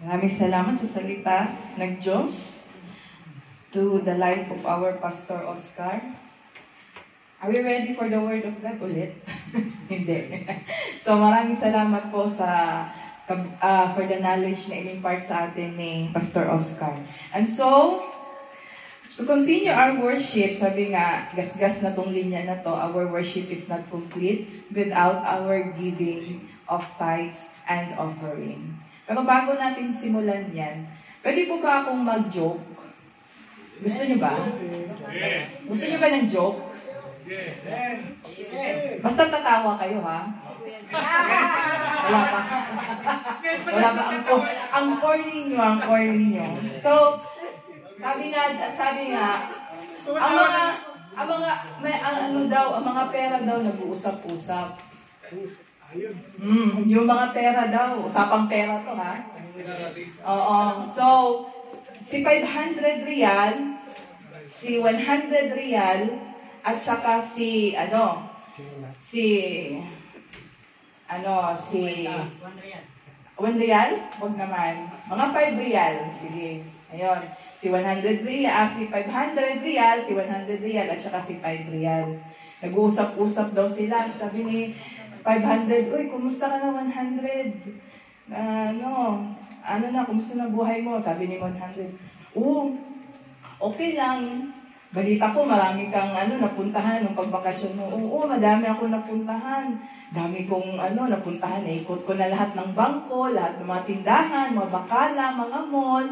Maraming salamat sa salita ng Diyos to the life of our Pastor Oscar. Are we ready for the Word of God ulit? Hindi. So maraming salamat po sa for the knowledge na in-impart sa atin ni Pastor Oscar. And so, to continue our worship, sabi nga, gasgas na tong linya na to, our worship is not complete without our giving of tithes and offering. Pero bago natin simulan yan, pwede po ba akong mag-joke? Gusto niyo ba? Gusto niyo ba ng joke? Basta tatawa kayo, ha? Wala pa. Wala pa. Ang corny nyo. So, sabi nga, ang mga pera daw nag-uusap-usap. Yung mga pera daw, usapang pera to, ha? Oo. So, si 500 real, si 100 real, at saka si 1 real? Wag naman. Mga 5 real. Sige. Ayun. Si 100 real, si 500 real, si 100 real, at saka si 5 real. Nag-uusap-usap daw sila. Sabi ni 500, uy, kumusta ka na 100? Kumusta na buhay mo? Sabi ni 100, okay lang. Balita ko, marami kang napuntahan nung pagbakasyon mo. Oo, madami ako napuntahan. Dami kong napuntahan. Ikot ko na lahat ng bangko, lahat ng mga tindahan, mga bakala, mga mall.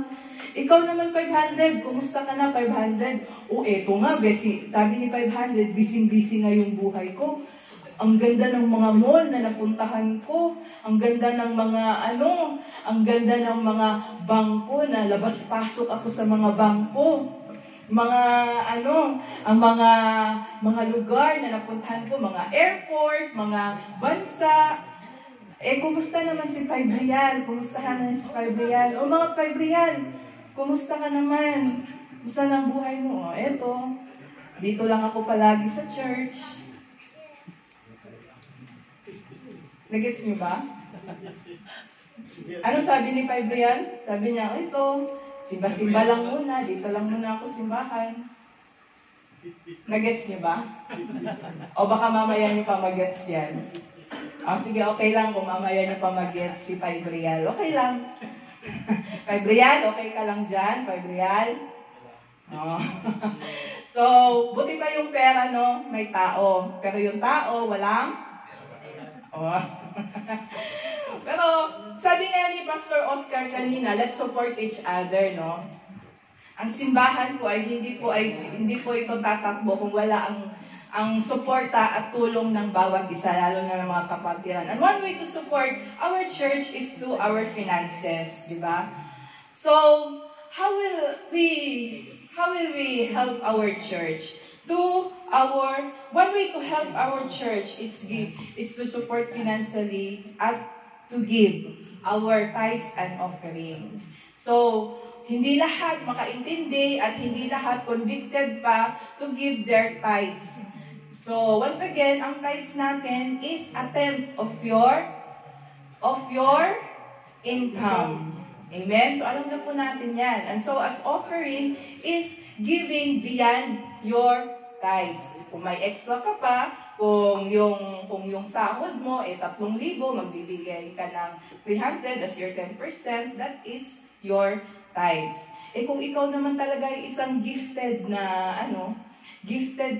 Ikaw naman 500, kumusta ka na 500? Eto nga, sabi ni 500, busy-busy na yung buhay ko. Ang ganda ng mga mall na napuntahan ko. Ang ganda ng mga bangko na labas-pasok ako sa mga bangko. Ang mga lugar na napuntahan ko, mga airport, mga bansa. Kumusta naman si 5 real? Kumusta naman si 5 real? Mga 5 real, kumusta ka naman? Kumusta ng buhay mo? Eto, dito lang ako palagi sa church. Nagets niyo ba? Ano sabi ni 5 real? Sabi niya, ito, simba-simba lang muna, dito lang muna ako simbahan. Nagets niyo ba? O baka mamaya niyo pa magets yan. Sige, okay lang kung mamaya niyo pa magets si 5 real. Okay lang. 5 real, okay ka lang dyan? 5 real? So, buti pa yung pera, no? May tao. Pero yung tao, walang? Pero, sabi nga ni Pastor Oscar kanina, let's support each other, no? Ang simbahan po ay hindi po ito tatakbo kung wala ang suporta at tulong ng bawat isa, lalo na ng mga kapatiran. And one way to support our church is through our finances, di ba? So, how will we help our church? One way to help our church is to support financially at to give our tithes and offering. So, hindi lahat makaintindi at hindi lahat convicted pa to give their tithes. So, once again, ang tithes natin is a tenth of your income. Amen? So, alam na po natin yan. And so, as offering is giving beyond your tithes. Kung may extra ka pa, kung yung sahod mo 3,000, magbibigay ka ng 300 as your 10%, that is your tithes. Kung ikaw naman talaga ay isang gifted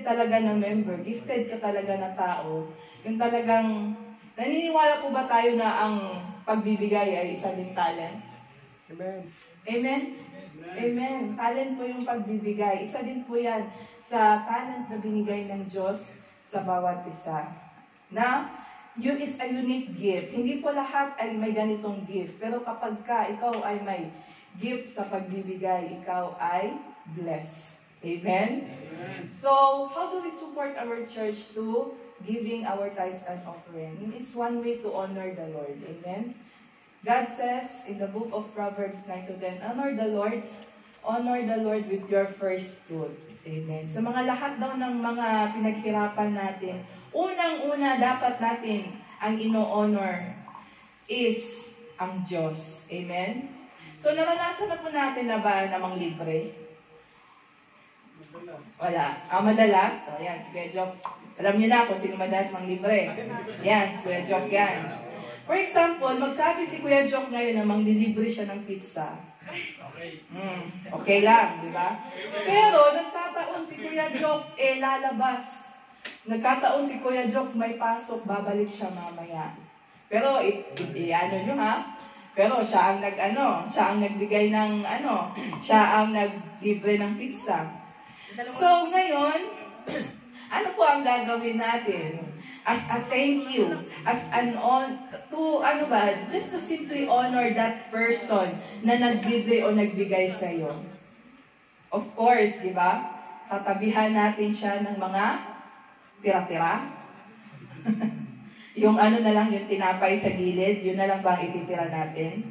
talaga na member, gifted ka talaga na tao, yung talagang, naniniwala po ba tayo na ang pagbibigay ay isa din talent? Amen. Amen? Amen. Talent po yung pagbibigay. Isa din po yan sa talent na binigay ng Diyos sa bawat isa. Na, it's a unique gift. Hindi po lahat ay may ganitong gift. Pero kapag ikaw ay may gift sa pagbibigay, ikaw ay blessed. Amen? Amen. So, how do we support our church to giving our tithes and offering? It's one way to honor the Lord. Amen? God says in the book of Proverbs 9-10, honor the Lord with your first fruit. Amen. So mga lahat daw ng mga pinaghirapan natin, unang-una dapat natin ang ino-honor is ang Diyos. Amen? So, naranasan na po natin na ba namang libre? Wala. Madalas? O, yan, si Kuya Jock. Alam niyo na kung sino madalas mang libre. Yan, si Kuya Jock yan. For example, magsabi si Kuya Jock ngayon na manglilibre siya ng pizza. Okay lang, di ba? Pero, nagkataon si Kuya Jock, lalabas. Nagkataon si Kuya Jock, may pasok, babalik siya mamaya. Pero, ano nyo ha? Pero siya ang nagbigay ng siya ang naglibre ng pizza. So ngayon, ano po ang gagawin natin? As a thank you, as just to simply honor that person na nagbigay o nagbigay sa iyo. Of course, di ba? Tatabihan natin siya ng mga tira-tira. Yung na lang, yung tinapay sa gilid, yun na lang ba ititira natin?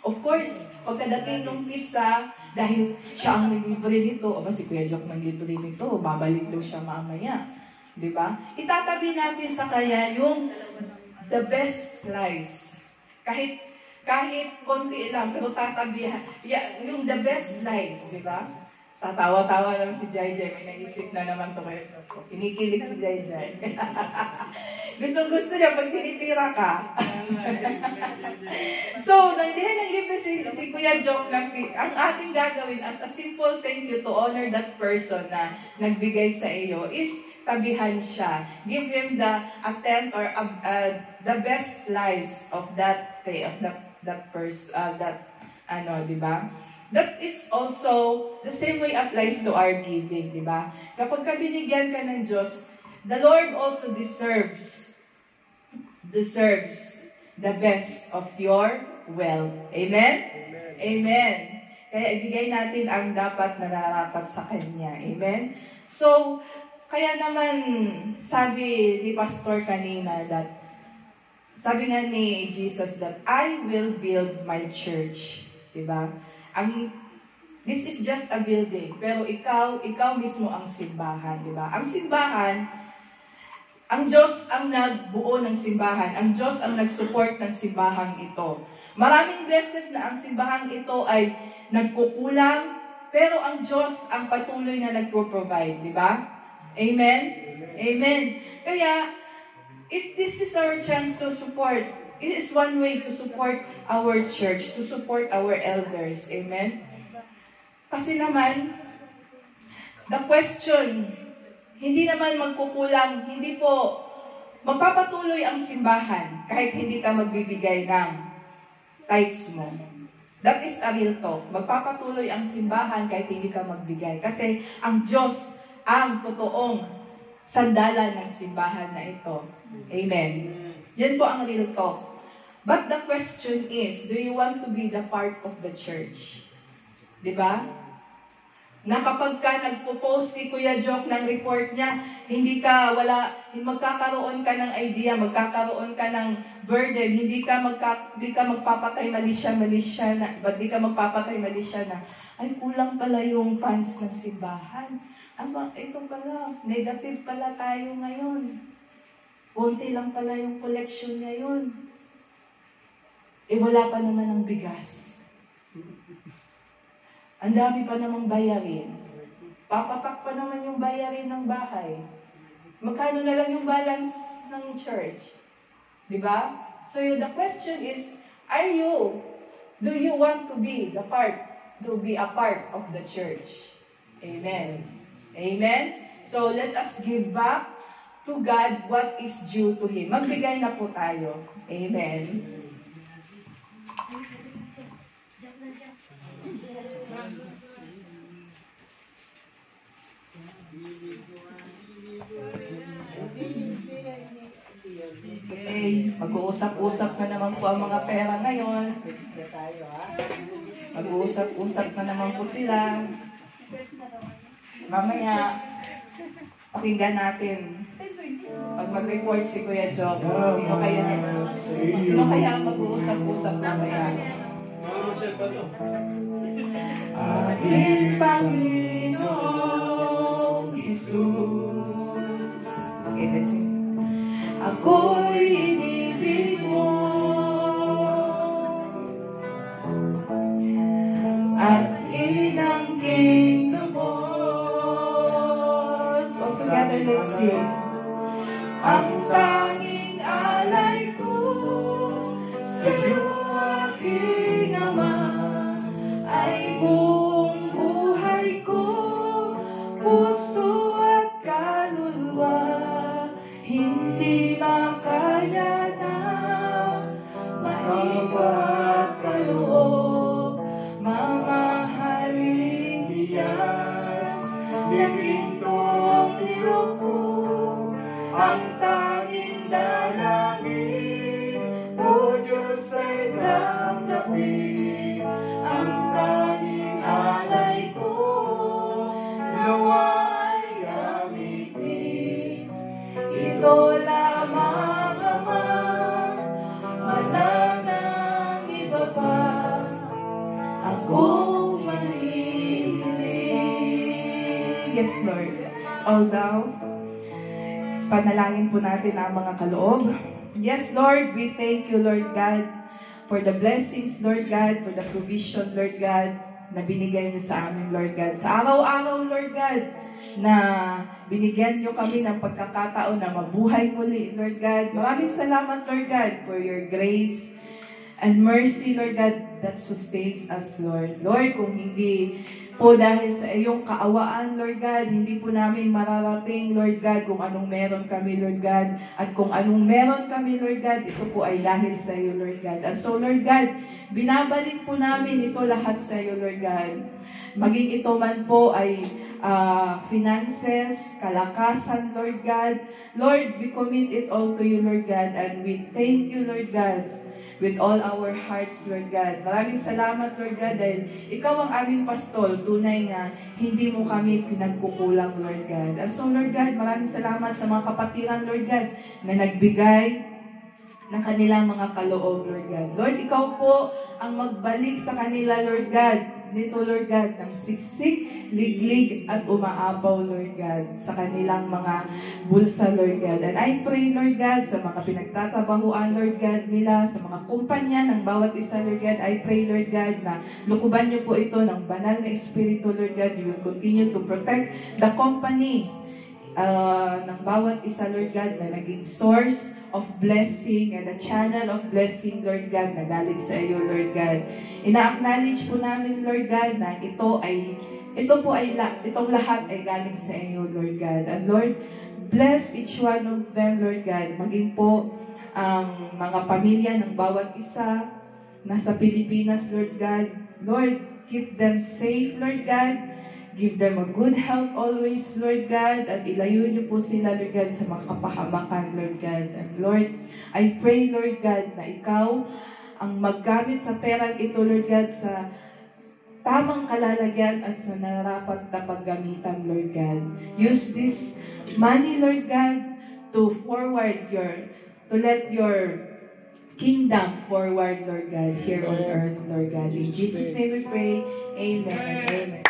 Of course, pagkadating ng pizza, dahil siya ang naglibre nito, o ba si Kuya Jock naglibre nito, babalik daw siya mamaya. Diba? Itatabi natin sa kanya yung the best slice. Kahit konti lang, pero tatabihan. Yung the best slice, diba? Tatawa-tawa naman si Jai Jai. May naisip na naman ito Kuya Jock. Kinikilig si Jai Jai. Gusto niya pag tinitira ka. So, nandiyan ang libre si Kuya Jock lang. Ang ating gagawin as a simple thank you to honor that person na nagbigay sa iyo is tabihan siya. Give him the tenth or the best slice of that person, di ba? That is also, the same way applies to our giving, di ba? Kapag binigyan ka ng Diyos, the Lord also deserves the best of your wealth. Amen? Amen. Kaya ibigay natin ang dapat na nararapat sa Kanya. Amen? So, kaya naman, sabi ni Pastor kanina sabi nga ni Jesus that I will build my church. Diba? This is just a building, pero ikaw mismo ang simbahan, diba? Ang simbahan, ang Diyos ang nagbuo ng simbahan. Ang Diyos ang nag-support ng simbahang ito. Maraming beses na ang simbahang ito ay nagkukulang, pero ang Diyos ang patuloy na nagpo-provide, di ba? Amen? Amen. Kaya, this is our chance to support. It is one way to support our church, to support our elders. Amen? Kasi naman, the question, hindi naman magkukulang, hindi po magpapatuloy ang simbahan kahit hindi ka magbibigay ng tithes mo. That is a real talk. Magpapatuloy ang simbahan kahit hindi ka magbigay. Kasi ang Diyos ang totoong sandalan ng simbahan na ito. Amen. Yan po ang real talk. But the question is, do you want to be the part of the church? Diba? Na kapag ka nagpo-post si Kuya Jock ng report niya, magkakaroon ka ng idea, magkakaroon ka ng burden, hindi ka magpapatay malisya na, ay kulang pala yung funds ng simbahan. Ito pala, negative pala tayo ngayon. Konti lang pala yung collection ngayon. Wala pa naman ang bigas. Ang dami pa namang bayarin. Papatak pa naman yung bayarin ng bahay. Magkano na lang yung balance ng church? Diba? So the question is, do you want to be a part of the church? Amen. Amen? So let us give back to God what is due to Him. Magbigay na po tayo. Amen. Okay, mag-uusap-usap na naman po ang mga pera ngayon. Mag-uusap-usap na naman po sila. Mamaya, pakinggan natin. Pag mag-report si Kuya Jock, sino kaya ang mag-uusap-usap mamaya? Aking Panginoong Jesus. Okay, let's sing. Ako'y inibig mo. at inangking lubos. So together, let's sing. Ang tanging alay ko sa'yo, aking Ama, ay buong buhay ko, puso at kaluluwa, hindi makaya na maibat kaloob, mamahaling biyas, naginto ang niloko, ang tanging dalangin, O Diyos ay tanggapin, ang tanging alay ko, nawa'y gamitin. Ito lamang, Ama, wala nang iba pa, akong mahihiling. Yes, Lord. It's all down. Panalangin po natin ang mga kaloob. Yes, Lord, we thank you, Lord God, for the blessings, Lord God, for the provision, Lord God, na binigay niyo sa amin, Lord God. Sa araw-araw, Lord God, na binigyan niyo kami ng pagkakataon na mabuhay muli, Lord God. Maraming salamat, Lord God, for your grace and mercy, Lord God, that sustains us, Lord. Lord, kung hindi po dahil sa iyong kaawaan, Lord God, hindi po namin mararating, Lord God, kung anong meron kami, Lord God. At kung anong meron kami, Lord God, ito po ay dahil sa iyo, Lord God. And so, Lord God, binabalik po namin ito lahat sa iyo, Lord God. Maging ito man po ay finances, kalakasan, Lord God. Lord, we commit it all to you, Lord God, and we thank you, Lord God, with all our hearts, Lord God. Maraming salamat, Lord God, dahil ikaw ang aming pastol. Tunay nga, hindi mo kami pinagkukulang, Lord God. And so, Lord God, maraming salamat sa mga kapatiran, Lord God, na nagbigay ng kanilang mga kaloob, Lord God. Lord, ikaw po ang magbalik sa kanila, Lord God, nito, Lord God, ng siksik, liglig, at umaapaw, Lord God, sa kanilang mga bulsa, Lord God. And I pray, Lord God, sa mga pinagtatabahuan, Lord God, nila, sa mga kumpanya ng bawat isa, Lord God, I pray, Lord God, na lukuban niyo po ito ng banal na Espiritu, Lord God. You will continue to protect the company ng bawat isa, Lord God, na naging source of blessing and a channel of blessing, Lord God, na galing sa iyo, Lord God. Ina-acknowledge po namin, Lord God, na itong lahat ay galing sa iyo, Lord God. And Lord, bless each one of them, Lord God. Maging po ang mga pamilya ng bawat isa nasa Pilipinas, Lord God. Lord, keep them safe, Lord God. Give them a good health always, Lord God, at ilayo niyo po sila, Lord God, sa mga kapahamakan, Lord God. And Lord, I pray, Lord God, na ikaw ang maggamit sa perang ito, Lord God, sa tamang kalalagyan at sa narapat na paggamitan, Lord God. Use this money, Lord God, to let your kingdom forward, Lord God, here on earth, Lord God. In Jesus' name we pray, amen and amen.